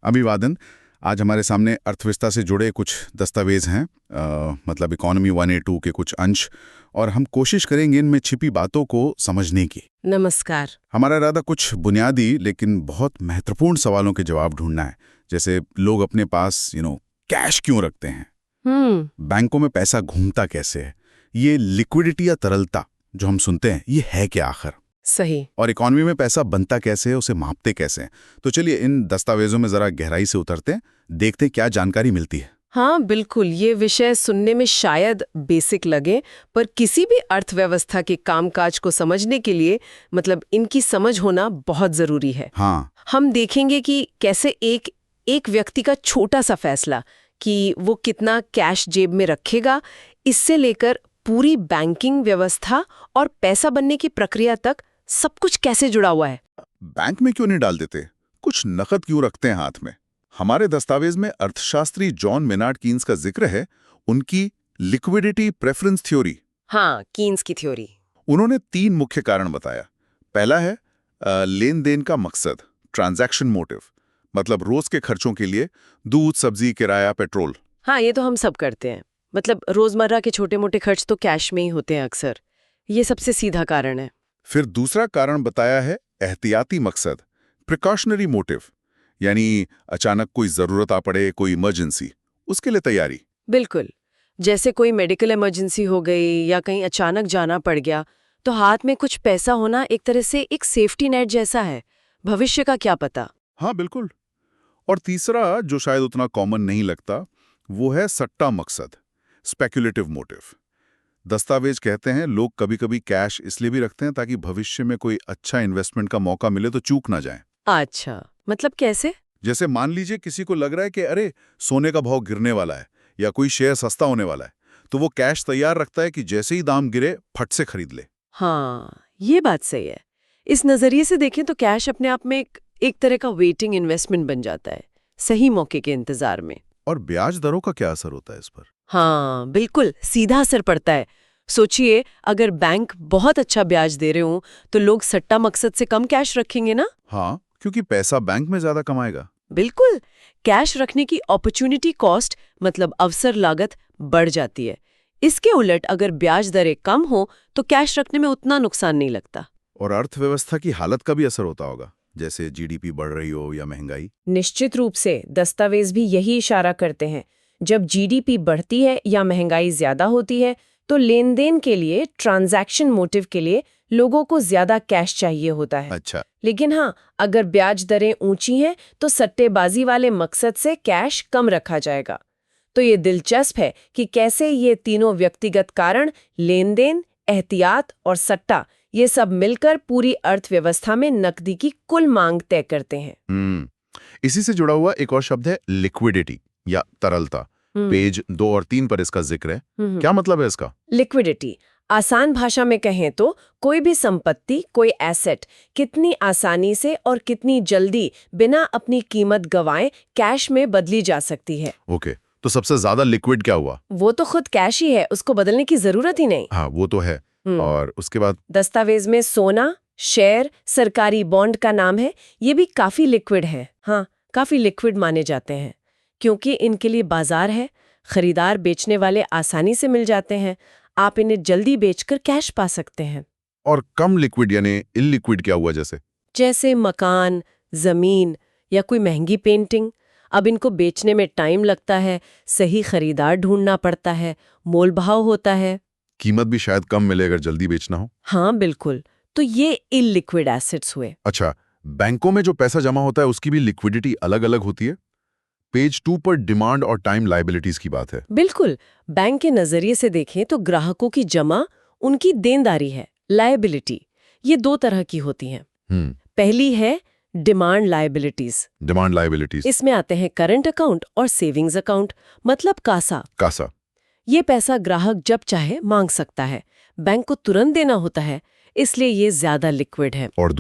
अभिवादन। आज हमारे सामने अर्थव्यवस्था से जुड़े कुछ दस्तावेज हैं, मतलब इकोनॉमी 1A2 के कुछ अंश, और हम कोशिश करेंगे इनमें छिपी बातों को समझने की। नमस्कार। हमारा इरादा कुछ बुनियादी लेकिन बहुत महत्वपूर्ण सवालों के जवाब ढूंढना है। जैसे लोग अपने पास कैश क्यों रखते हैं, बैंकों में पैसा घूमता कैसे है, ये लिक्विडिटी या तरलता जो हम सुनते हैं ये है क्या आखिर, सही। और इकोनॉमी में पैसा बनता कैसे है, उसे मापते कैसे हैं। तो चलिए इन दस्तावेजों में जरा गहराई से उतरते हैं, देखते हैं क्या जानकारी मिलती है। हाँ बिल्कुल, ये विषय सुनने में शायद बेसिक लगे, पर किसी भी अर्थव्यवस्था के कामकाज को समझने के लिए इनकी समझ होना बहुत जरूरी है। हाँ, हम देखेंगे कि कैसे एक व्यक्ति का छोटा सा फैसला कि वो कितना कैश जेब में रखेगा, इससे लेकर पूरी बैंकिंग व्यवस्था और पैसा बनने की प्रक्रिया तक सब कुछ कैसे जुड़ा हुआ है। बैंक में क्यों नहीं डाल देते, कुछ नकद क्यों रखते हैं हाथ में। हमारे दस्तावेज में अर्थशास्त्री जॉन मेनार्ड कीन्स का जिक्र है, उनकी लिक्विडिटी प्रेफरेंस थ्योरी। हाँ, कीन्स की थ्योरी। उन्होंने 3 मुख्य कारण बताया। पहला है लेन देन का मकसद, ट्रांजैक्शन मोटिव, मतलब रोज के खर्चों के लिए दूध, सब्जी, किराया, पेट्रोल। हाँ, ये तो हम सब करते हैं। रोजमर्रा के छोटे मोटे खर्च तो कैश में ही होते हैं अक्सर। ये सबसे सीधा कारण है। फिर दूसरा कारण बताया है एहतियाती मकसद, प्रिकॉशनरी मोटिव, यानी अचानक कोई जरूरत आ पड़े, कोई इमरजेंसी, उसके लिए तैयारी। बिल्कुल, जैसे कोई मेडिकल इमरजेंसी हो गई या कहीं अचानक जाना पड़ गया, तो हाथ में कुछ पैसा होना एक तरह से एक सेफ्टी नेट जैसा है। भविष्य का क्या पता। हाँ बिल्कुल। और तीसरा जो शायद उतना कॉमन नहीं लगता, वो है सट्टा मकसद, स्पेक्युलेटिव मोटिव। दस्तावेज कहते हैं लोग कभी-कभी कैश इसलिए भी रखते हैं ताकि भविष्य में कोई अच्छा इन्वेस्टमेंट का मौका मिले तो चूक ना जाए। अच्छा, कैसे? जैसे मान लीजिए किसी को लग रहा है कि अरे सोने का भाव गिरने वाला है या कोई शेयर सस्ता होने वाला है, तो वो कैश तैयार रखता है कि जैसे ही दाम गिरे फट से खरीद ले। हाँ, ये बात सही है। इस नजरिए से देखें तो कैश अपने आप में एक तरह का वेटिंग इन्वेस्टमेंट बन जाता है, सही मौके के इंतजार में। और ब्याज दरों का क्या असर होता है इस पर? हाँ बिल्कुल, सीधा असर पड़ता है। सोचिए, अगर बैंक बहुत अच्छा ब्याज दे रहे हो तो लोग सट्टा मकसद से कम कैश रखेंगे ना। हाँ, क्योंकि पैसा बैंक में ज्यादा कमाएगा। बिल्कुल, कैश रखने की अपॉर्चुनिटी कॉस्ट अवसर लागत बढ़ जाती है। इसके उलट अगर ब्याज दरें कम हो तो कैश रखने में उतना नुकसान नहीं लगता। और अर्थव्यवस्था की हालत का भी असर होता होगा, जैसे जीडीपी बढ़ रही हो या महंगाई। निश्चित रूप से, दस्तावेज भी यही इशारा करते हैं। जब जीडीपी बढ़ती है या महंगाई ज्यादा होती है तो लेन देन के लिए, ट्रांजैक्शन मोटिव के लिए लोगों को ज्यादा कैश चाहिए होता है। अच्छा। लेकिन हाँ, अगर ब्याज दरें ऊंची हैं तो सट्टेबाजी वाले मकसद से कैश कम रखा जाएगा। तो ये दिलचस्प है कि कैसे ये तीनों व्यक्तिगत कारण, लेन देन, एहतियात और सट्टा, ये सब मिलकर पूरी अर्थव्यवस्था में नकदी की कुल मांग तय करते हैं। इसी से जुड़ा हुआ एक और शब्द है लिक्विडिटी या तरलता। पेज 2 और 3 पर इसका जिक्र है। क्या मतलब है इसका? लिक्विडिटी, आसान भाषा में कहें तो कोई भी संपत्ति, कोई एसेट कितनी आसानी से और कितनी जल्दी बिना अपनी कीमत गंवाए कैश में बदली जा सकती है। ओके, तो सबसे ज्यादा लिक्विड क्या हुआ? वो तो खुद कैश ही है, उसको बदलने की जरूरत ही नहीं। हाँ वो तो है। और उसके बाद दस्तावेज में सोना, शेयर, सरकारी बॉन्ड का नाम है, ये भी काफी लिक्विड है। हाँ, काफी लिक्विड माने जाते हैं क्योंकि इनके लिए बाजार है, खरीदार बेचने वाले आसानी से मिल जाते हैं, आप इन्हें जल्दी बेचकर कैश पा सकते हैं। और कम लिक्विड यानी इलिक्विड क्या हुआ? जैसे मकान, जमीन या कोई महंगी पेंटिंग। अब इनको बेचने में टाइम लगता है, सही खरीदार ढूंढना पड़ता है, मोल भाव होता है, कीमत भी शायद कम मिले अगर जल्दी बेचना हो। हाँ बिल्कुल, तो ये इलिक्विड एसेट्स हुए। अच्छा, बैंकों में जो पैसा जमा होता है उसकी भी लिक्विडिटी अलग अलग होती है। पेज 2 पर डिमांड और टाइम लायबिलिटीज की बात है। बिल्कुल, बैंक के नजरिए से देखें तो ग्राहकों की जमा उनकी देनदारी है, लायबिलिटी। ये 2 तरह की होती हैं। पहली है डिमांड लायबिलिटीज। डिमांड लायबिलिटीज इसमें आते हैं करंट अकाउंट और सेविंग्स अकाउंट, कासा। ये पैसा ग्राहक जब चाहे मांग सकता है, बैंक को तुरंत देना होता है, इसलिए ये ज्यादा लिक्विड है। और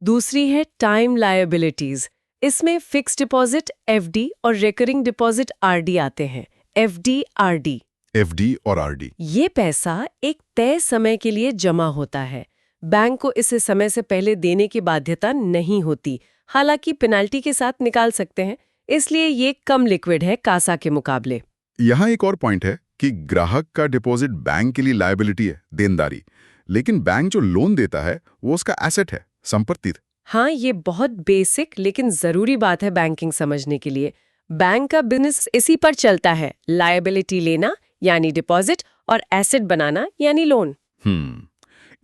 दूसरी है टाइम लायबिलिटीज। इसमें फिक्स डिपॉजिट एफडी और रिकरिंग डिपॉजिट आरडी आते हैं। एफडी और आरडी, ये पैसा एक तय समय के लिए जमा होता है। बैंक को इसे समय से पहले देने की बाध्यता नहीं होती, हालांकि पेनाल्टी के साथ निकाल सकते हैं। इसलिए ये कम लिक्विड है कासा के मुकाबले। यहाँ एक और पॉइंट है कि ग्राहक का डिपॉजिट बैंक के लिए लायबिलिटी है, देनदारी, लेकिन बैंक जो लोन देता है वो उसका एसेट है, संपत्ति। हाँ, ये बहुत बेसिक लेकिन जरूरी बात है बैंकिंग समझने के लिए। बैंक का बिजनेस इसी पर चलता है, लायबिलिटी लेना यानी डिपॉजिट और एसेट बनाना यानी लोन।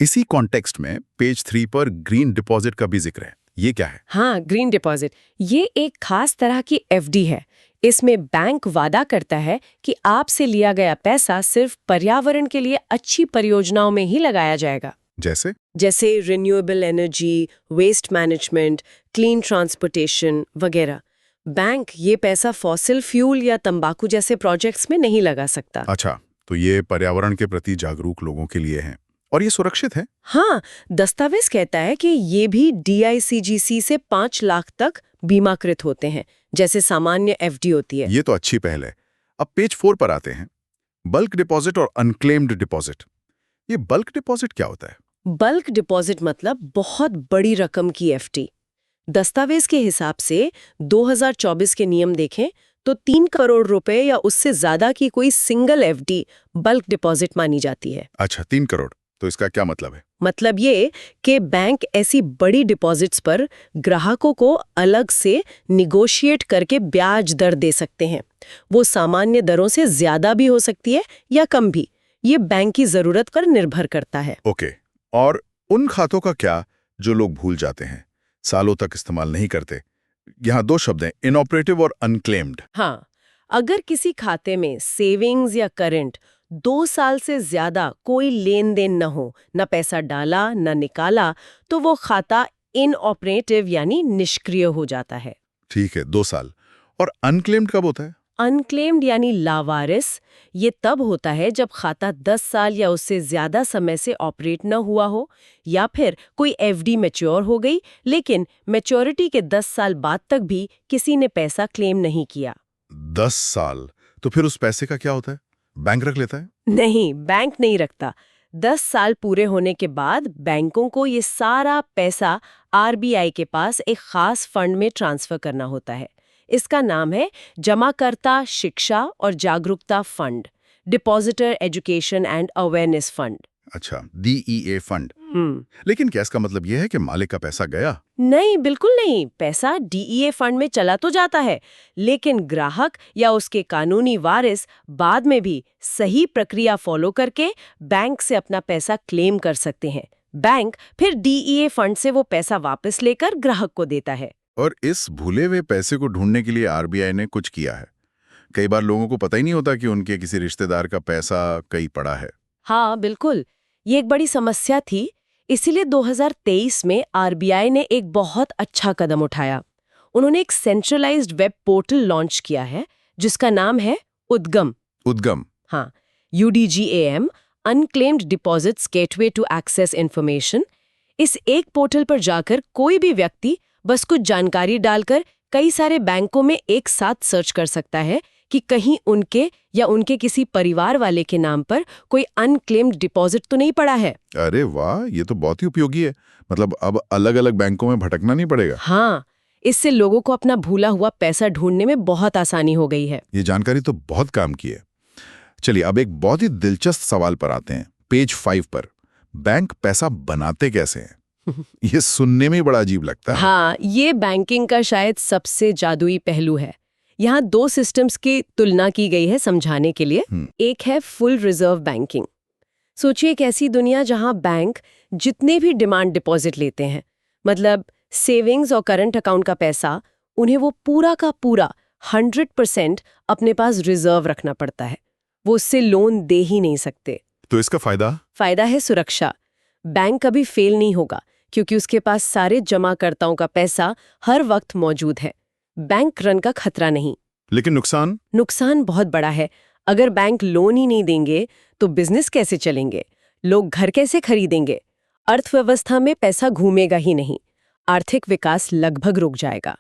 इसी कॉन्टेक्स्ट में पेज 3 पर ग्रीन डिपॉजिट का भी जिक्र है। ये क्या है? हाँ, ग्रीन डिपॉजिट ये एक खास तरह की एफडी है। इसमें बैंक वादा करता है कि आपसे लिया गया पैसा सिर्फ पर्यावरण के लिए अच्छी परियोजनाओं में ही लगाया जाएगा। जैसे renewable energy, waste management, clean transportation वगैरह। बैंक ये पैसा फॉसिल फ्यूल या तंबाकू जैसे प्रोजेक्ट्स में नहीं लगा सकता। अच्छा, तो ये पर्यावरण के प्रति जागरूक लोगों के लिए है और ये सुरक्षित है। हाँ, दस्तावेज कहता है कि ये भी DICGC से 5 लाख तक बीमाकृत होते हैं, जैसे सामान्य एफडी होती है। ये तो अच्छी पहल है। अब पेज 4 पर आते हैं, बल्क डिपॉजिट और अनक्लेम्ड डिपॉजिट। ये बल्क डिपॉजिट क्या होता है? बल्क डिपॉजिट मतलब बहुत बड़ी रकम की एफडी। दस्तावेज के हिसाब से 2024 के नियम देखें तो 3 करोड़ रुपए या उससे ज्यादा की कोई सिंगल एफडी बल्क डिपॉजिट मानी जाती है। अच्छा, 3 करोड़। तो इसका क्या मतलब है? मतलब ये कि बैंक ऐसी बड़ी डिपॉजिट्स पर ग्राहकों को अलग से निगोशिएट करके ब्याज दर दे सकते हैं। वो सामान्य दरों से ज्यादा भी हो सकती है या कम भी। ये बैंक की जरूरत पर निर्भर करता है। ओके। और उन खातों का क्या जो लोग भूल जाते हैं, सालों तक इस्तेमाल नहीं करते? यहाँ 2 शब्द हैं, इनऑपरेटिव और अनक्लेम्ड। हाँ, अगर किसी खाते में सेविंग्स या करंट 2 साल से ज्यादा कोई लेन देन न हो, न पैसा डाला न निकाला, तो वो खाता इनऑपरेटिव यानी निष्क्रिय हो जाता है। ठीक है, 2 साल। और अनक्लेम्ड कब होता है? अनक्लेम्ड यानी लावारिस, ये तब होता है जब खाता 10 साल या उससे ज्यादा समय से ऑपरेट न हुआ हो, या फिर कोई एफडी मैच्योर हो गई लेकिन मैच्योरिटी के 10 साल बाद तक भी किसी ने पैसा क्लेम नहीं किया। 10 साल? तो फिर उस पैसे का क्या होता है? बैंक रख लेता है? नहीं, बैंक नहीं रखता। 10 साल पूरे होने के बाद बैंकों को ये सारा पैसा RBI के पास एक खास फंड में ट्रांसफर करना होता है। इसका नाम है जमाकर्ता शिक्षा और जागरूकता fund, depositor education and awareness fund. अच्छा, DEA फंड। लेकिन क्या इसका मतलब यह है कि मालिक का पैसा गया? नहीं, बिल्कुल नहीं। पैसा DEA फंड में चला तो जाता है, लेकिन ग्राहक या उसके कानूनी वारिस बाद में भी सही प्रक्रिया फॉलो करके बैंक से अपना पैसा क्लेम कर सकते हैं। बैंक फिर DEA फंड से वो पैसा वापस लेकर ग्राहक को देता है। और इस भूले हुए पैसे को ढूंढने के लिए RBI ने कुछ किया है। कई बार लोगों को पता ही नहीं होता कि उनके किसी रिश्तेदार का पैसा कहीं पड़ा है। हाँ, बिल्कुल। ये एक बड़ी समस्या थी। इसीलिए 2023 में RBI ने एक बहुत अच्छा कदम उठाया। उन्होंने एक सेंट्रलाइज्ड वेब पोर्टल लॉन्च किया है जिसका नाम है उद्गम। उद्गम? हाँ, UDGAM, unclaimed deposits gateway to access information. इस एक पोर्टल पर जाकर कोई भी व्यक्ति बस कुछ जानकारी डालकर कई सारे बैंकों में एक साथ सर्च कर सकता है कि कहीं उनके या उनके किसी परिवार वाले के नाम पर कोई अनक्लेम्ड डिपॉजिट तो नहीं पड़ा है। अरे वाह, ये तो बहुत ही उपयोगी है। मतलब अब अलग-अलग बैंकों में भटकना नहीं पड़ेगा। हाँ, इससे लोगों को अपना भूला हुआ पैसा ढूंढने में बहुत आसानी हो गई है। ये जानकारी तो बहुत काम की है। चलिए, अब एक बहुत ही दिलचस्प सवाल पर आते हैं। पेज 5 पर, बैंक पैसा बनाते कैसे हैं? ये सुनने में बड़ा अजीब लगता है। हाँ, ये बैंकिंग का शायद सबसे जादुई पहलू है। यहाँ 2 सिस्टम्स की तुलना की गई है समझाने के लिए। एक है फुल रिजर्व बैंकिंग। सोचिए एक ऐसी दुनिया जहाँ बैंक जितने भी डिमांड डिपॉजिट लेते हैं, मतलब सेविंग्स और करंट अकाउंट का पैसा, उन्हें वो पूरा का पूरा 100% अपने पास रिजर्व रखना पड़ता है। वो उससे लोन दे ही नहीं सकते। तो इसका फायदा है सुरक्षा। बैंक कभी फेल नहीं होगा क्योंकि उसके पास सारे जमाकर्ताओं का पैसा हर वक्त मौजूद है। बैंक रन का खतरा नहीं। लेकिन नुकसान बहुत बड़ा है। अगर बैंक लोन ही नहीं देंगे तो बिजनेस कैसे चलेंगे? लोग घर कैसे खरीदेंगे? अर्थव्यवस्था में पैसा घूमेगा ही नहीं। आर्थिक विकास लगभग रुक जाएगा।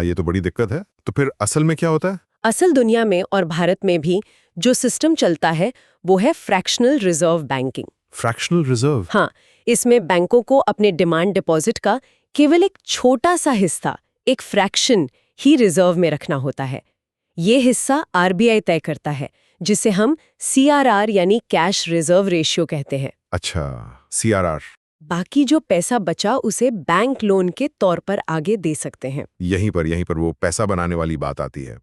ये तो बड़ी दिक्कत है। तो फिर असल में क्या होता है? असल दुनिया में और भारत में भी जो सिस्टम चलता है वो है fractional reserve banking. Fractional reserve? हाँ, इसमें बैंकों को अपने डिमांड डिपॉजिट का केवल एक छोटा सा हिस्सा, एक फ्रैक्शन ही रिजर्व में रखना होता है। ये हिस्सा आरबीआई तय करता है, जिसे हम सीआरआर यानी कैश रिजर्व रेशियो कहते हैं। अच्छा, सीआरआर। बाकी जो पैसा बचा उसे बैंक लोन के तौर पर आगे दे सकते हैं। यहीं पर वो पैसा बनाने वाली बात आती है।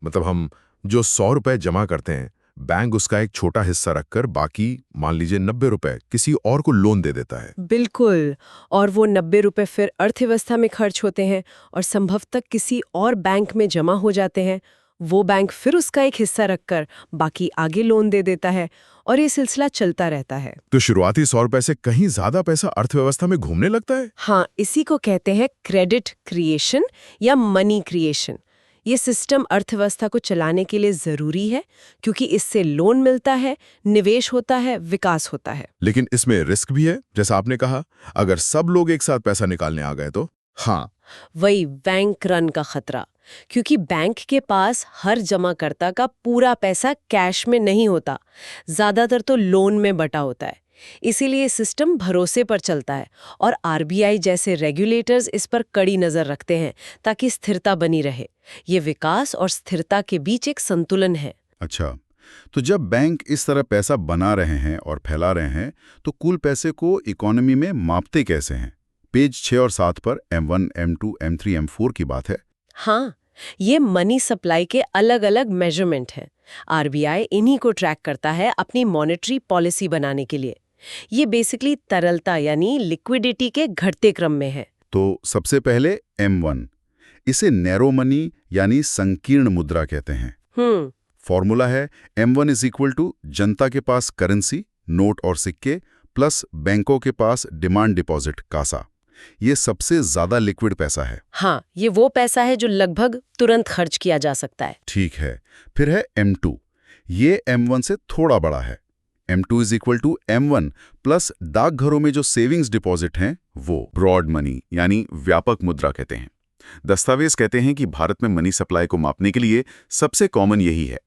मतलब हम जो 100 रुपए जमा करते हैं, बैंक उसका एक छोटा हिस्सा रखकर बाकी मान लीजिए 90 रुपए किसी और को लोन दे देता है। बिल्कुल। और वो 90 रुपए फिर अर्थव्यवस्था में खर्च होते हैं और संभवतः किसी और बैंक में जमा हो जाते हैं। वो बैंक फिर उसका एक हिस्सा रखकर बाकी आगे लोन दे देता है और ये सिलसिला चलता रहता है। तो शुरुआती 100 रुपए से कहीं ज्यादा पैसा अर्थव्यवस्था में घूमने लगता है। हाँ, इसी को कहते हैं क्रेडिट क्रिएशन या मनी क्रिएशन। ये सिस्टम अर्थव्यवस्था को चलाने के लिए जरूरी है क्योंकि इससे लोन मिलता है, निवेश होता है, विकास होता है। लेकिन इसमें रिस्क भी है, जैसा आपने कहा, अगर सब लोग एक साथ पैसा निकालने आ गए तो। हाँ, वही बैंक रन का खतरा, क्योंकि बैंक के पास हर जमाकर्ता का पूरा पैसा कैश में नहीं होता, ज्यादातर तो लोन में बटा होता है। इसीलिए सिस्टम भरोसे पर चलता है और आरबीआई जैसे रेगुलेटर्स इस पर कड़ी नजर रखते हैं ताकि स्थिरता बनी रहे। ये विकास और स्थिरता के बीच एक संतुलन है। अच्छा, तो जब बैंक इस तरह पैसा बना रहे हैं और फैला रहे हैं, तो कुल पैसे को इकोनॉमी में मापते कैसे हैं? पेज 6 और 7 पर M1, M2, M3, M4 की बात है। हाँ, ये मनी सप्लाई के अलग-अलग मेजरमेंट हैं। आरबीआई इन्हीं को ट्रैक करता है अपनी मॉनेटरी पॉलिसी बनाने के लिए। ये बेसिकली तरलता यानी लिक्विडिटी के घटते क्रम में है। तो सबसे पहले M1, इसे नैरो मनी यानी संकीर्ण मुद्रा कहते हैं। फॉर्मूला है M1 इज इक्वल टू जनता के पास करेंसी, नोट और सिक्के, प्लस बैंकों के पास डिमांड डिपॉजिट, कासा। ये सबसे ज्यादा लिक्विड पैसा है। हाँ, ये वो पैसा है जो लगभग तुरंत खर्च किया जा सकता है। ठीक है। फिर है M2, ये M1 से थोड़ा बड़ा है। M2 is equal to M1 plus डाकघरों में जो सेविंग्स डिपॉजिट हैं वो ब्रॉड मनी यानी व्यापक मुद्रा कहते हैं। दस्तावेज कहते हैं कि भारत में मनी सप्लाई को मापने के लिए सबसे कॉमन यही है।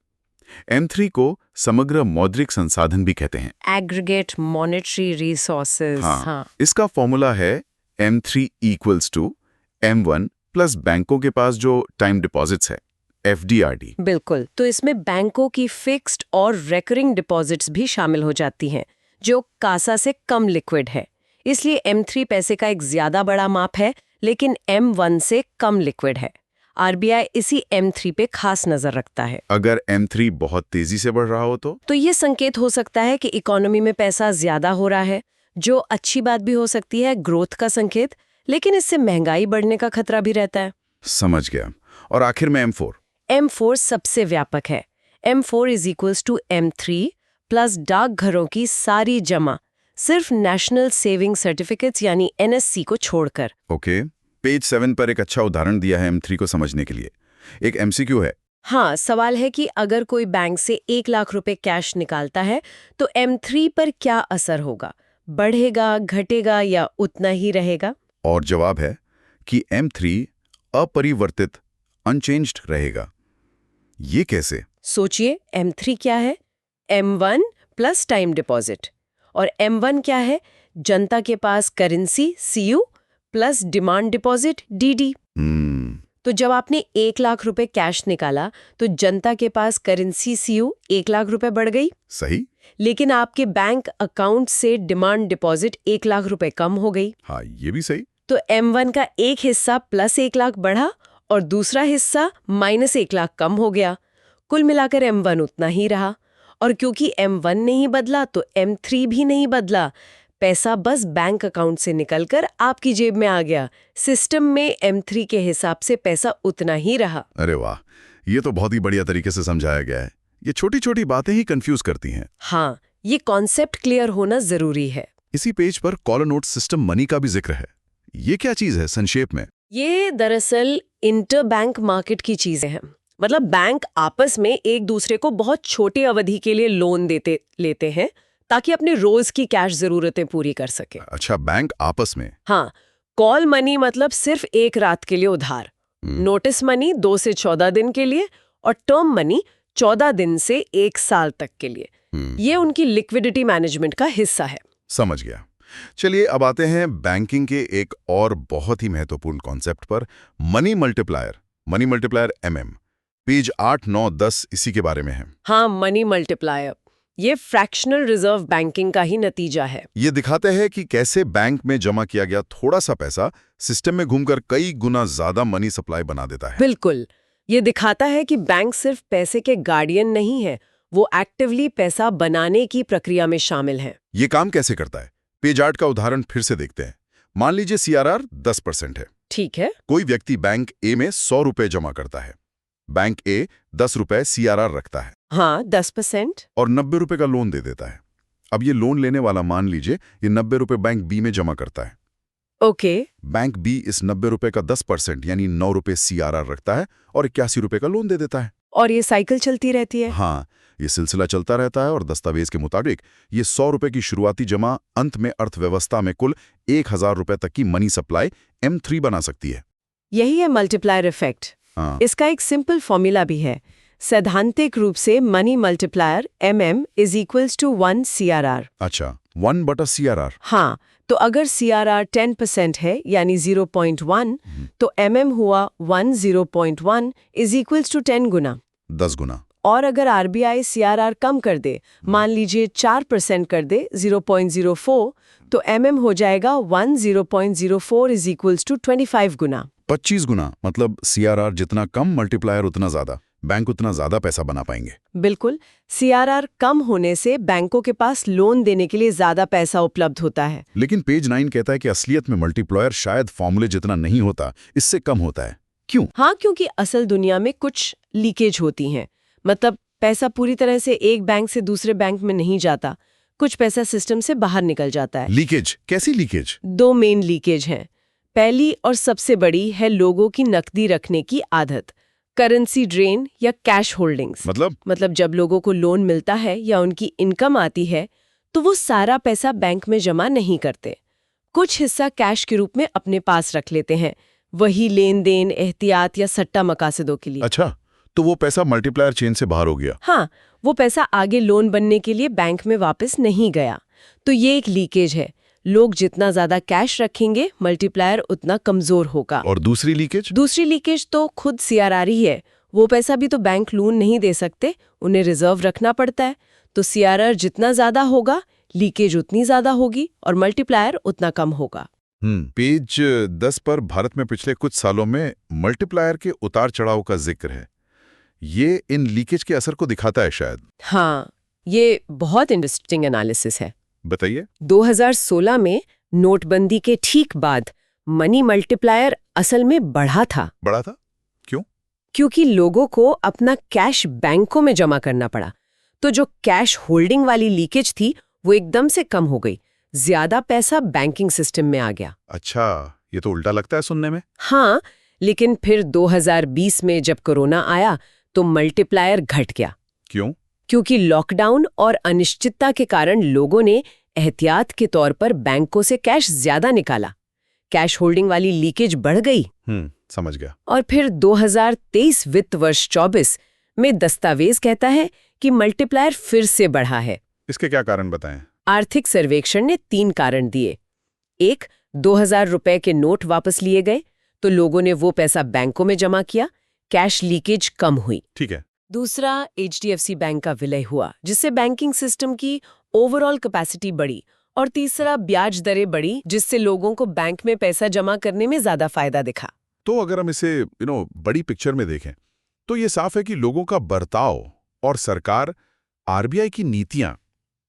M3 को समग्र मौद्रिक संसाधन भी कहते हैं, एग्रीगेट मॉनेटरी रिसोर्सेज। हाँ, इसका फॉर्मूला है M3 equals to M1 plus बैंकों के पास जो टाइम डिपॉजिट्स है, FDRD। बिल्कुल, तो इसमें बैंकों की फिक्स्ड और रेकरिंग डिपॉजिट्स भी शामिल हो जाती हैं, जो कासा से कम लिक्विड है। इसलिए M3 पैसे का एक ज्यादा बड़ा माप है, लेकिन M1 से कम लिक्विड है। आरबीआई इसी M3 पे खास नजर रखता है। अगर M3 बहुत तेजी से बढ़ रहा हो तो ये संकेत हो सकता है कि इकोनॉमी में पैसा ज्यादा हो रहा है, जो अच्छी बात भी हो सकती है, ग्रोथ का संकेत, लेकिन इससे महंगाई बढ़ने का खतरा भी रहता है। समझ गया। और आखिर में M4। M4 सबसे व्यापक है। M4 is equals to M3 plus डाकघरों की सारी जमा, सिर्फ नेशनल सेविंग सर्टिफिकेट्स यानी NSC को छोड़कर। ओके, पेज 7 पर एक अच्छा उदाहरण दिया है M3 को समझने के लिए। एक MCQ है। हाँ, सवाल है कि अगर कोई बैंक से 1 लाख रुपए कैश निकालता है तो M3 पर क्या असर होगा? बढ़ेगा, घटेगा या उतना ही रहेगा? और जवाब है कि M3 अपरिवर्तित, अनचेंज्ड रहेगा। ये कैसे? सोचिए, M3 क्या है? M1 plus time deposit. और M1 क्या है? जनता के पास currency CU plus demand deposit DD। तो जब आपने 1 लाख रुपए कैश निकाला तो जनता के पास करेंसी CU 1 लाख रुपए बढ़ गई। सही। लेकिन आपके बैंक अकाउंट से डिमांड डिपॉजिट 1 लाख रुपए कम हो गई। हाँ, ये भी सही। तो M1 का एक हिस्सा प्लस 1 लाख बढ़ा और दूसरा हिस्सा माइनस 1 लाख कम हो गया। कुल मिलाकर M1 उतना ही रहा। और क्योंकि M1 नहीं बदला तो M3 भी नहीं बदला। पैसा बस बैंक अकाउंट से निकलकर आपकी जेब में आ गया। सिस्टम में M3 के हिसाब से पैसा उतना ही रहा। अरे वाह, ये तो बहुत ही बढ़िया तरीके से समझाया गया है। ये छोटी छोटी बातें ही कंफ्यूज करती हैं। हाँ, ये कॉन्सेप्ट क्लियर होना जरूरी है। इसी पेज पर कॉलर नोट सिस्टम मनी का भी जिक्र है। ये क्या चीज है संक्षेप में? ये दरअसल इंटर बैंक मार्केट की चीजें हैं। मतलब बैंक आपस में एक दूसरे को बहुत छोटी अवधि के लिए लोन लेते हैं ताकि अपने रोज की कैश जरूरतें पूरी कर सके। अच्छा, बैंक आपस में। हाँ, कॉल मनी मतलब सिर्फ 1 रात के लिए उधार, नोटिस मनी 2 से 14 दिन के लिए और टर्म मनी 14 दिन से 1 साल तक के लिए। ये उनकी लिक्विडिटी मैनेजमेंट का हिस्सा है। समझ गया। चलिए अब आते हैं बैंकिंग के एक और बहुत ही महत्वपूर्ण कॉन्सेप्ट पर, money multiplier money multiplier MM, page 8, 9, 10 इसी के बारे में है। हाँ, मनी मल्टीप्लायर ये फ्रैक्शनल रिजर्व बैंकिंग का ही नतीजा है। ये दिखाते हैं कि कैसे बैंक में जमा किया गया थोड़ा सा पैसा सिस्टम में घूमकर कई गुना ज्यादा मनी सप्लाई बना देता है। बिल्कुल, ये दिखाता है कि बैंक सिर्फ पैसे के गार्डियन नहीं है, वो एक्टिवली पैसा बनाने की प्रक्रिया में शामिल है। ये काम कैसे करता है? पेज 8 का उदाहरण फिर से देखते हैं। मान लीजिए CRR 10% है। ठीक है। कोई व्यक्ति बैंक ए में 100 रुपए जमा करता है। बैंक ए 10 रुपए CRR रखता है हाँ, 10%। और 90 रुपए का लोन दे देता है। अब ये लोन लेने वाला मान लीजिए ये 90 रुपए बैंक बी में जमा करता है। ओके। बैंक बी इस 90 रुपए का 10% यानी 9 रुपए CRR रखता है और 81 रुपए का लोन दे देता है। और ये साइकिल चलती रहती है। हाँ, ये सिलसिला चलता रहता है और दस्तावेज के मुताबिक ये 100 रुपए की शुरुआती जमा अंत में अर्थव्यवस्था में कुल 1000 रुपए तक की मनी सप्लाई M3 बना सकती है। यही है मल्टीप्लायर इफेक्ट। हाँ, इसका एक सिंपल फॉर्मूला भी है। सैद्धांतिक रूप से money multiplier MM is equals to 1 CRR। अच्छा, 1/CRR। हाँ, तो अगर CRR 10% है यानी 0.1, तो MM हुआ 10.1 इज इक्वल्स टू 10 गुना। 10 गुना। और अगर RBI CRR कम कर दे, मान लीजिए 4% कर दे 0.04, तो MM हो जाएगा 10.04 इज इक्वल्स टू 25 गुना। 25 गुना, मतलब CRR जितना कम मल्टीप्लायर उतना ज्यादा, बैंक उतना ज्यादा पैसा बना पाएंगे। बिल्कुल, CRR कम होने से बैंकों के पास लोन देने के लिए ज्यादा पैसा उपलब्ध होता है। लेकिन पेज 9 कहता है कि असलियत में मल्टीप्लायर शायद फॉर्मूले जितना नहीं होता, इससे कम होता है। क्यों? हाँ, क्योंकि असल दुनिया में कुछ लीकेज होती हैं। मतलब पैसा पूरी तरह से एक बैंक से दूसरे बैंक में नहीं जाता, कुछ पैसा सिस्टम से बाहर निकल जाता है। लीकेज? कैसी लीकेज? 2 मेन लीकेज हैं। पहली और सबसे बड़ी है लोगों की नकदी रखने की आदत, करेंसी ड्रेन या कैश होल्डिंग्स। मतलब जब लोगों को लोन मिलता है या उनकी इनकम आती है, तो वो सारा पैसा बैंक में जमा नहीं करते। कुछ हिस्सा कैश के रूप में अपने पास रख लेते हैं, वही लेन देन, एहतियात या सट्टा मकासदों के लिए। अच्छा, तो वो पैसा मल्टीप्लायर चेन से बाहर हो गया। हाँ, वो पैसा आगे लोन बनने के लिए बैंक में वापस नहीं गया। तो ये एक लीकेज है। लोग जितना ज्यादा कैश रखेंगे, मल्टीप्लायर उतना कमजोर होगा। और दूसरी लीकेज? दूसरी लीकेज तो खुद CRR ही है। वो पैसा भी तो बैंक लोन नहीं दे सकते, उन्हें रिजर्व रखना पड़ता है। तो CRR जितना ज्यादा होगा, लीकेज उतनी ज्यादा होगी और मल्टीप्लायर उतना कम होगा। पेज 10 पर भारत में पिछले कुछ सालों में मल्टीप्लायर के उतार चढ़ाव का जिक्र है। ये इन लीकेज के असर को दिखाता है शायद। हाँ, ये बहुत इंटरेस्टिंग एनालिसिस है। बताइए। 2016 में नोटबंदी के ठीक बाद मनी मल्टीप्लायर असल में बढ़ा था। बढ़ा था? क्यों? क्योंकि लोगों को अपना कैश बैंकों में जमा करना पड़ा। तो जो कैश होल्डिंग वाली लीकेज थी, वो एकदम से कम हो गई। ज्यादा पैसा बैंकिंग सिस्टम में आ गया। अच्छा, ये तो उल्टा लगता है सुनने में। हाँ, लेकिन फिर 2020 में जब कोरोना आया तो मल्टीप्लायर घट गया। क्यों? क्योंकि लॉकडाउन और अनिश्चितता के कारण लोगों ने एहतियात के तौर पर बैंकों से कैश ज्यादा निकाला। कैश होल्डिंग वाली लीकेज बढ़ गई। समझ गया। और फिर 2023 वित्त वर्ष 24 में दस्तावेज कहता है कि मल्टीप्लायर फिर से बढ़ा है। इसके क्या कारण बताएं? आर्थिक सर्वेक्षण ने 3 कारण दिए। 1, 2000 रुपए के नोट वापस लिए गए, तो लोगों ने वो पैसा बैंकों में जमा किया, कैश लीकेज कम हुई। ठीक है। दूसरा, HDFC बैंक का विलय हुआ, जिससे बैंकिंग सिस्टम की ओवरऑल कैपेसिटी बढ़ी। और तीसरा, ब्याज दरें बढ़ी, जिससे लोगों को बैंक में पैसा जमा करने में ज्यादा फायदा दिखा। तो अगर हम इसे बड़ी पिक्चर में देखें, तो ये साफ है कि लोगों का बर्ताव और सरकार, RBI की नीतियां,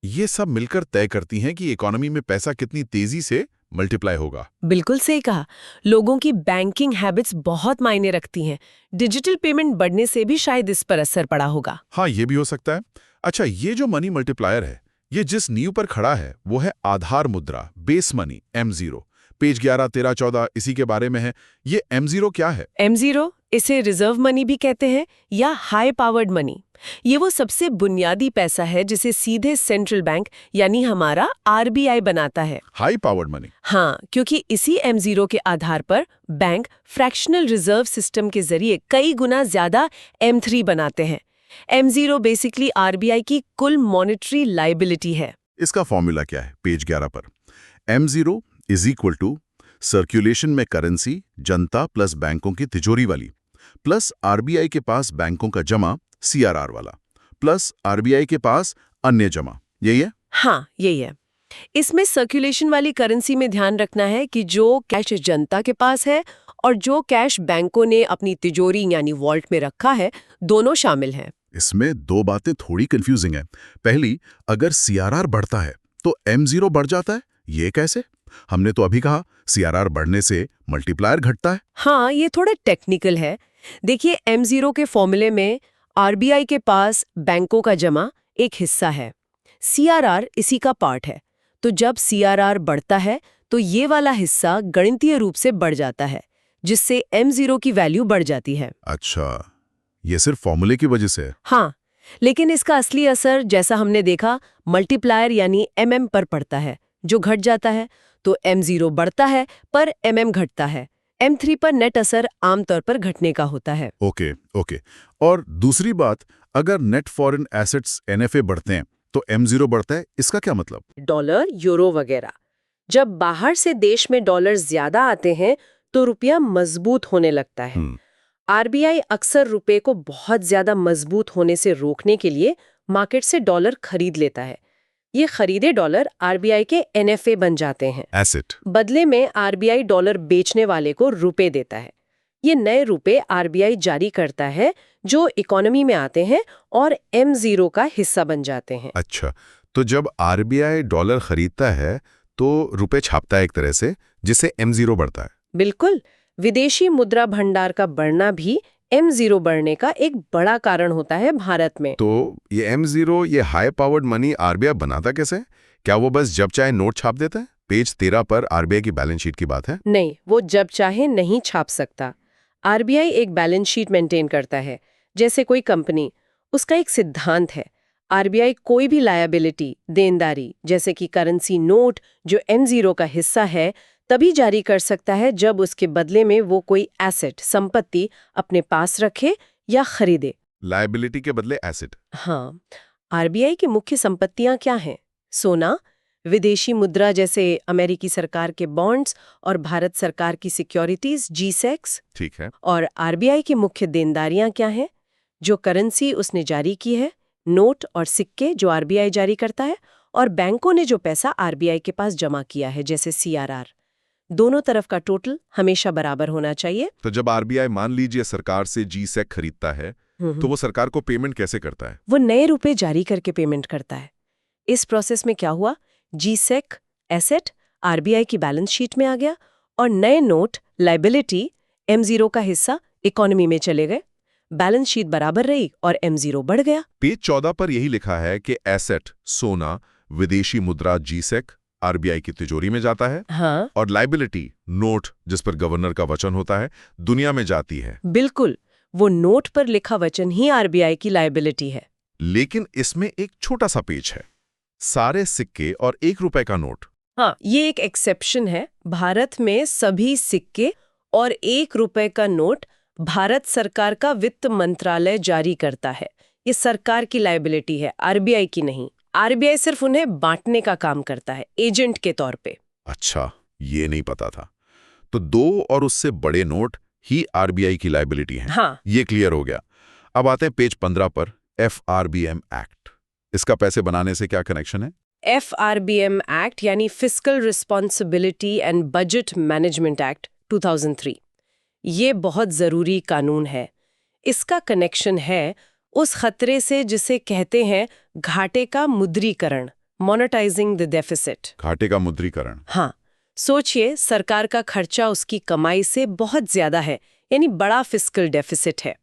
ये सब मिलकर तय करती हैं कि इकोनॉमी में पैसा कितनी तेजी से मल्टीप्लाई होगा। बिल्कुल सही कहा। लोगों की बैंकिंग हैबिट्स बहुत मायने रखती हैं। डिजिटल पेमेंट बढ़ने से भी शायद इस पर असर पड़ा होगा। हाँ, ये भी हो सकता है। अच्छा, ये जो मनी मल्टीप्लायर है, ये जिस नींव पर खड़ा है वो है आधार मुद्रा, बेस मनी, M0। पेज 11, 13, 14 इसी के बारे में है। ये M0 क्या है? M0, इसे रिजर्व मनी भी कहते हैं या हाई पावर्ड मनी। ये वो सबसे बुनियादी पैसा है जिसे सीधे सेंट्रल बैंक यानी हमारा RBI बनाता है। High powered money? हाँ, क्योंकि इसी M0 के आधार पर बैंक फ्रैक्शनल रिजर्व सिस्टम के जरिए कई गुना ज्यादा M3 बनाते हैं। M0 बेसिकली RBI की कुल मॉनेटरी लायबिलिटी है। इसका फॉर्मूला क्या है? पेज 11 पर M0 is equal to circulation में करेंसी, जनता प्लस बैंकों की तिजोरी वाली, प्लस आरबीआई के पास बैंकों का जमा सीआरआर वाला, प्लस आरबीआई के पास अन्य जमा, यही है? हाँ, यही है। इसमें सर्कुलेशन वाली करेंसी में ध्यान रखना है कि जो कैश जनता के पास है और जो कैश बैंकों ने अपनी तिजोरी यानी वॉल्ट में रखा है, दोनों शामिल हैं। इसमें दो बातें थोड़ी कंफ्यूजिंग है। पहली, अगर सीआरआर बढ़ता है तो M0 बढ़ जाता है, ये कैसे? हमने तो अभी कहा सीआरआर बढ़ने से मल्टीप्लायर घटता है। हाँ, ये थोड़ा टेक्निकल है। देखिए, M0 के फॉर्मूले में आरबीआई के पास बैंकों का जमा एक हिस्सा है, सीआरआर इसी का पार्ट है। तो जब सीआरआर बढ़ता है तो ये वाला हिस्सा गणितीय रूप से बढ़ जाता है, जिससे M0 की वैल्यू बढ़ जाती है। अच्छा, ये सिर्फ फॉर्मूले की वजह से है? हाँ, लेकिन इसका असली असर जैसा हमने देखा मल्टीप्लायर यानी MM पर पड़ता है, जो घट जाता है। तो M0 बढ़ता है पर MM घटता है। M3 पर नेट असर आमतौर पर घटने का होता है। Okay okay. और दूसरी बात, अगर नेट फॉरेन एसेट्स NFA बढ़ते हैं तो M0 बढ़ता है, इसका क्या मतलब? डॉलर, यूरो वगैरह। जब बाहर से देश में डॉलर ज्यादा आते हैं तो रुपया मजबूत होने लगता है। आरबीआई अक्सर रुपए को बहुत ज्यादा मजबूत होने से रोकने के लिए मार्केट से डॉलर खरीद लेता है। ये खरीदे डॉलर आरबीआई के NFA बन जाते हैं। एसेट। बदले में आरबीआई डॉलर बेचने वाले को रुपए देता है। ये नए रुपए आरबीआई जारी करता है जो इकोनॉमी में आते हैं और M0 का हिस्सा बन जाते हैं। अच्छा, तो जब आरबीआई डॉलर खरीदता है तो रुपए छापता है एक तरह से, जिससे M0 बढ़ता है। बिल्कुल, विदेशी मुद्रा भंडार का बढ़ना भी M0 बढ़ने का एक बड़ा कारण होता है भारत में। तो ये M0, ये हाई पावर्ड मनी आरबीआई बनाता कैसे? क्या वो बस जब चाहे नोट छाप देता है? पेज 13 पर आरबीआई की बैलेंस शीट की बात है। नहीं, वो जब चाहे नहीं छाप सकता। आरबीआई एक बैलेंस शीट मेंटेन करता है, जैसे कोई कंपनी। उसका एक सिद्धांत है, आरबीआई कोई भी लायबिलिटी, देनदारी, जैसे कि करेंसी नोट जो M0 का हिस्सा है, तभी जारी कर सकता है जब उसके बदले में वो कोई एसेट, संपत्ति अपने पास रखे या खरीदे। लायबिलिटी के बदले एसेट। हाँ, आरबीआई की मुख्य संपत्तियां क्या हैं? सोना, विदेशी मुद्रा जैसे अमेरिकी सरकार के बॉन्ड्स और भारत सरकार की सिक्योरिटीज G-SECs। ठीक है। और आरबीआई की मुख्य देनदारियां क्या हैं? जो करेंसी उसने जारी की है, नोट और सिक्के जो आरबीआई जारी करता है, और बैंकों ने जो पैसा आरबीआई के पास जमा किया है, जैसे सीआरआर। दोनों तरफ का टोटल हमेशा बराबर होना चाहिए। तो जब आरबीआई मान लीजिए सरकार से G-SEC खरीदता है, तो वो सरकार को पेमेंट कैसे करता है? वो नए रुपए जारी करके पेमेंट करता है। इस प्रोसेस में क्या हुआ? G-SEC एसेट आरबीआई की बैलेंस शीट में आ गया और नए नोट लायबिलिटी M0 का हिस्सा इकोनॉमी में चले गए। बैलेंस शीट बराबर रही और M0 बढ़ गया। पेज 14 पर यही लिखा है कि एसेट सोना, विदेशी मुद्रा G-SEC आरबीआई की तिजोरी में जाता है। हाँ, और लायबिलिटी नोट, जिस पर गवर्नर का वचन होता है, दुनिया में जाती है। बिल्कुल, वो नोट पर लिखा वचन ही आरबीआई की लायबिलिटी है। लेकिन इसमें एक छोटा सा पेच है, सारे सिक्के और ₹1 का नोट। हाँ, ये एक एक्सेप्शन है। भारत में सभी सिक्के और ₹1 का नोट भारत सरकार का वित्त मंत्रालय जारी करता है। ये सरकार की लायबिलिटी है, आरबीआई की नहीं। आरबीआई सिर्फ उन्हें बांटने का काम करता है, एजेंट के तौर पे। अच्छा, ये नहीं पता था। तो 2 और उससे बड़े नोट ही आरबीआई की लायबिलिटी हैं। हाँ, ये क्लियर हो गया। अब आते हैं पेज 15 पर, FRBM एक्ट। इसका पैसे बनाने से क्या कनेक्शन है? FRBM एक्ट यानी fiscal responsibility and budget management act 2003। ये बहुत ज़रूरी कानून है। इसका कनेक्शन है उस खतरे से जिसे कहते हैं घाटे का मुद्रीकरण, मोनेटाइजिंग द डेफिसिट। घाटे का मुद्रीकरण। हाँ, सोचिए सरकार का खर्चा उसकी कमाई से बहुत ज्यादा है, यानी बड़ा फिस्कल डेफिसिट है।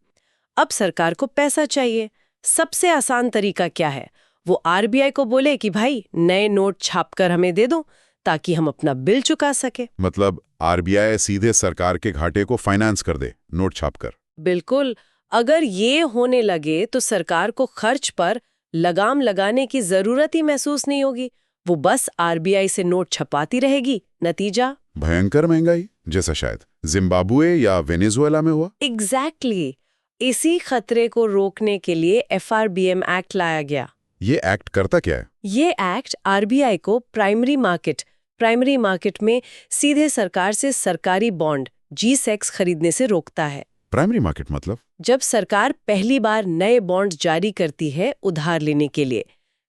अब सरकार को पैसा चाहिए। सबसे आसान तरीका क्या है? वो आरबीआई को बोले कि भाई नए नोट छापकर हमें दे दो ताकि हम अपना बिल चुका सके। मतलब आरबीआई सीधे सरकार के घाटे को फाइनेंस कर दे, नोट छापकर। बिल्कुल, अगर ये होने लगे तो सरकार को खर्च पर लगाम लगाने की जरूरत ही महसूस नहीं होगी। वो बस आरबीआई से नोट छपाती रहेगी। नतीजा भयंकर महंगाई, जैसा शायद जिम्बाब्वे या वेनेजुएला में हुआ। एग्जैक्टली। इसी खतरे को रोकने के लिए FRBM एक्ट लाया गया। ये एक्ट करता क्या है? ये एक्ट आरबीआई को प्राइमरी मार्केट में सीधे सरकार से सरकारी बॉन्ड G-SECs खरीदने से रोकता है। प्राइमरी मार्केट मतलब? जब सरकार पहली बार नए बॉन्ड जारी करती है उधार लेने के लिए,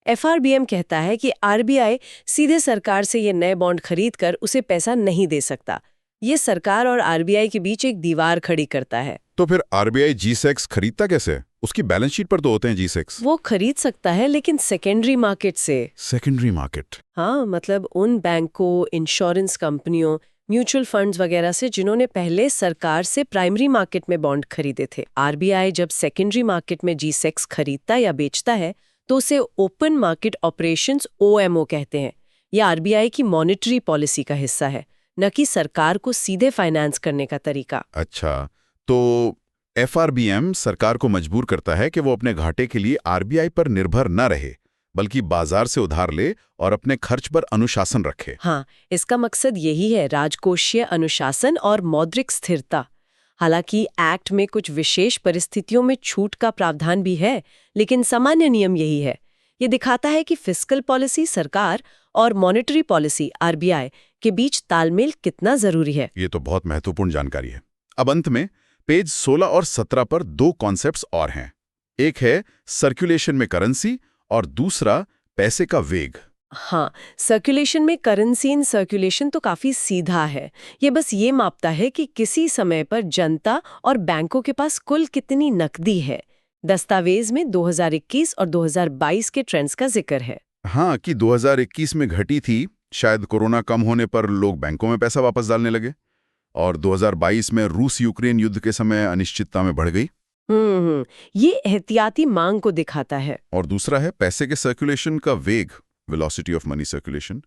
एफआरबीएम कहता है कि आरबीआई सीधे सरकार से ये नए बॉन्ड खरीद कर उसे पैसा नहीं दे सकता। ये सरकार और आरबीआई के बीच एक दीवार खड़ी करता है। तो फिर आरबीआई G-SECs खरीदता कैसे? उसकी बैलेंस शीट पर तो होते हैं G-SECs। वो खरीद सकता है, लेकिन सेकेंडरी मार्केट से। Secondary market? हाँ, मतलब उन बैंकों, इंश्योरेंस कंपनियों, म्यूचुअल फंड्स वगैरह से जिन्होंने पहले सरकार से प्राइमरी मार्केट में बॉन्ड खरीदे थे। आरबीआई जब सेकेंडरी मार्केट में G-SECs खरीदता या बेचता है तो उसे ओपन मार्केट ऑपरेशंस OMO कहते हैं। यह आरबीआई की मॉनेटरी पॉलिसी का हिस्सा है, न कि सरकार को सीधे फाइनेंस करने का तरीका। अच्छा, तो एफआरबीएम सरकार को मजबूर करता है कि वो अपने घाटे के लिए आरबीआई पर निर्भर न रहे, बल्कि बाजार से उधार ले और अपने खर्च पर अनुशासन रखे। हाँ, इसका मकसद यही है, राजकोषीय अनुशासन और मौद्रिक स्थिरता। हालांकि एक्ट में कुछ विशेष परिस्थितियों में छूट का प्रावधान भी है, लेकिन सामान्य नियम यही है। ये दिखाता है कि फिस्कल पॉलिसी सरकार और मॉनेटरी पॉलिसी आरबीआई के बीच तालमेल कितना जरूरी है। ये तो बहुत महत्वपूर्ण जानकारी है। अब अंत में पेज 16 और 17 पर दो कॉन्सेप्ट्स और हैं। एक है सर्कुलेशन में करेंसी और दूसरा पैसे का वेग। हाँ, सर्कुलेशन में करेंसी इन सर्कुलेशन तो काफी सीधा है। ये बस ये मापता है कि किसी समय पर जनता और बैंकों के पास कुल कितनी नकदी है। दस्तावेज में 2021 और 2022 के ट्रेंड्स का जिक्र है। हाँ, कि 2021 में घटी थी, शायद कोरोना कम होने पर लोग बैंकों में पैसा वापस डालने लगे, और 2022 में रूस यूक्रेन युद्ध के समय अनिश्चितता में बढ़ गई। ये एहतियाती मांग को दिखाता है। और दूसरा है पैसे के सर्कुलेशन का वेग, वेलोसिटी ऑफ मनी सर्कुलेशन।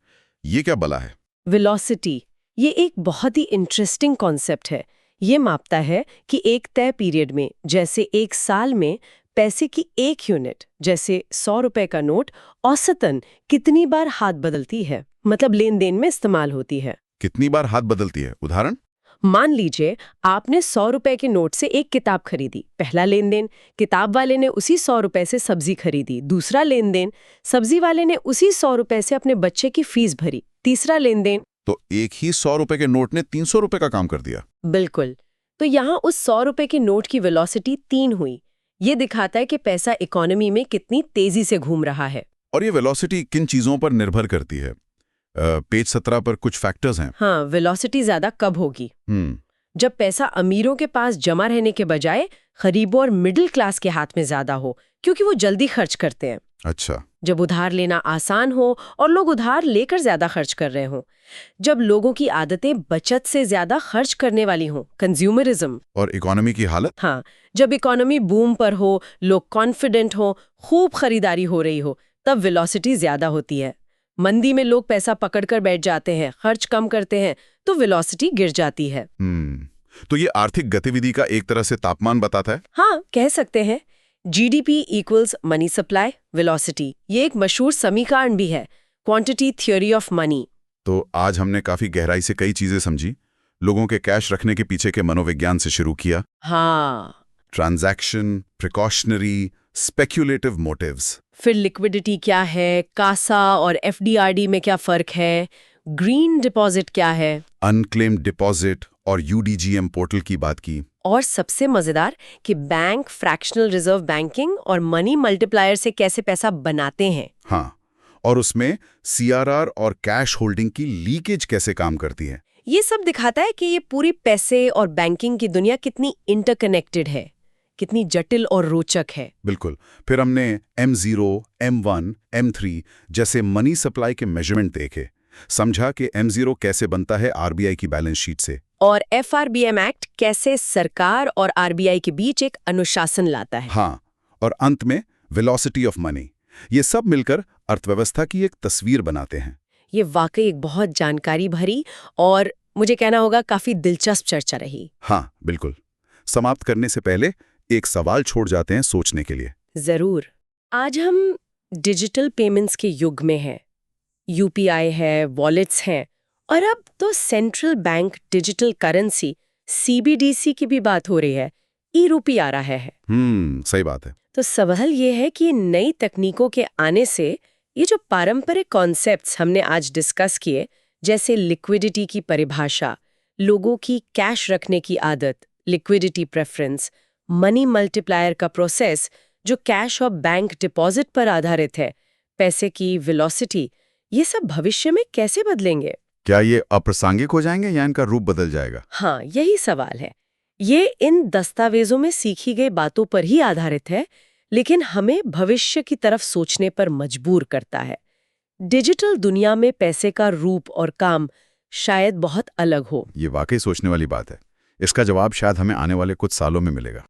ये क्या बला है? वेलोसिटी, ये एक बहुत ही इंटरेस्टिंग कॉन्सेप्ट है। ये मापता है कि एक तय पीरियड में, जैसे एक साल में, पैसे की एक यूनिट, जैसे 100 रुपए का नोट, औसतन कितनी बार हाथ बदलती है, मतलब लेन देन में इस्तेमाल होती है। कितनी बार हाथ बदलती है? उदाहरण? मान लीजिए आपने 100 रुपए के नोट से एक किताब खरीदी। पहला लेन देन, किताब वाले ने उसी 100 रुपए से सब्जी खरीदी। दूसरा लेन देन, सब्जी वाले ने उसी 100 रुपए से अपने बच्चे की फीस भरी। तीसरा लेन देन, तो एक ही 100 रुपए के नोट ने 300 रुपए का काम कर दिया। बिल्कुल। तो यहाँ उस 100 रुपए के नोट की वेलोसिटी 3 हुई। ये दिखाता है कि पैसा इकोनॉमी में कितनी तेजी से घूम रहा है। और ये वेलोसिटी किन चीजों पर निर्भर करती है? पेज 17 पर कुछ फैक्टर्स हैं। हाँ, वेलोसिटी ज्यादा कब होगी? जब पैसा अमीरों के पास जमा रहने के बजाय गरीबों और मिडिल क्लास के हाथ में ज्यादा हो, क्योंकि वो जल्दी खर्च करते हैं। अच्छा। जब उधार लेना आसान हो और लोग उधार लेकर ज्यादा खर्च कर रहे हों। जब लोगों की आदतें बचत से ज्यादा खर्च करने वाली हों, कंज्यूमरिज्म। और इकोनॉमी की हालत? हाँ, जब इकोनॉमी बूम पर हो, लोग कॉन्फिडेंट हो, खूब खरीदारी हो रही हो, तब वेलोसिटी ज्यादा होती है। मंदी में लोग पैसा पकड़कर बैठ जाते हैं, खर्च कम करते हैं, तो वेलोसिटी गिर जाती है। तो ये आर्थिक गतिविधि का एक तरह से तापमान बताता है? हाँ, कह सकते हैं। GDP equals money supply velocity, ये एक मशहूर समीकरण भी है, क्वांटिटी थ्योरी ऑफ मनी। तो आज हमने काफी गहराई से कई चीजें समझी। लोगों के कैश रखने के पीछे के मनोविज्ञान से शुरू किया। हाँ, ट्रांजैक्शन, प्रिकॉशनरी, स्पेक्युलेटिव मोटिव्स। फिर लिक्विडिटी क्या है, कासा और FDRD में क्या फर्क है, ग्रीन डिपॉजिट क्या है, अनक्लेम्ड डिपॉजिट और UDGM पोर्टल की बात की। और सबसे मजेदार कि बैंक फ्रैक्शनल रिजर्व बैंकिंग और मनी मल्टीप्लायर से कैसे पैसा बनाते हैं। हाँ, और उसमें CRR और कैश होल्डिंग की लीकेज कैसे काम करती है। ये सब दिखाता है कि ये पूरी पैसे और बैंकिंग की दुनिया कितनी इंटरकनेक्टेड है, कितनी जटिल और रोचक है। बिल्कुल। फिर हमने M0, M1, M3 जैसे मनी सप्लाई के मेजरमेंट देखे, समझा कि M0 कैसे बनता है RBI की बैलेंस शीट से, और FRBM एक्ट कैसे सरकार और RBI के बीच एक अनुशासन लाता है। हाँ, और अंत में वेलोसिटी ऑफ मनी। ये सब मिलकर अर्थव्यवस्था की एक तस्वीर बनाते हैं। ये वाकई एक बहुत जानकारी भरी और मुझे कहना होगा काफी दिलचस्प चर्चा रही। हाँ, बिल्कुल। समाप्त करने से पहले एक सवाल छोड़ जाते हैं सोचने के लिए। जरूर। आज हम डिजिटल पेमेंट्स के युग में हैं। UPI है, वॉलेट्स हैं, और अब तो central bank digital currency CBDC की भी बात हो रही है। ई-रूपी आ रहा है। सही बात है। तो सवाल ये है कि नई तकनीकों के आने से ये जो पारंपरिक कॉन्सेप्ट्स हमने आज डिस्कस किए, जैसे लिक्विडिटी की परिभाषा, लोगों की कैश रखने की आदत, लिक्विडिटी प्रेफरेंस, मनी मल्टीप्लायर का प्रोसेस जो कैश और बैंक डिपॉजिट पर आधारित है, पैसे की वेलोसिटी, ये सब भविष्य में कैसे बदलेंगे? क्या ये अप्रासंगिक हो जाएंगे या इनका रूप बदल जाएगा? हाँ, यही सवाल है। ये इन दस्तावेजों में सीखी गई बातों पर ही आधारित है, लेकिन हमें भविष्य की तरफ सोचने पर मजबूर करता है। डिजिटल दुनिया में पैसे का रूप और काम शायद बहुत अलग हो। ये वाकई सोचने वाली बात है। इसका जवाब शायद हमें आने वाले कुछ सालों में मिलेगा।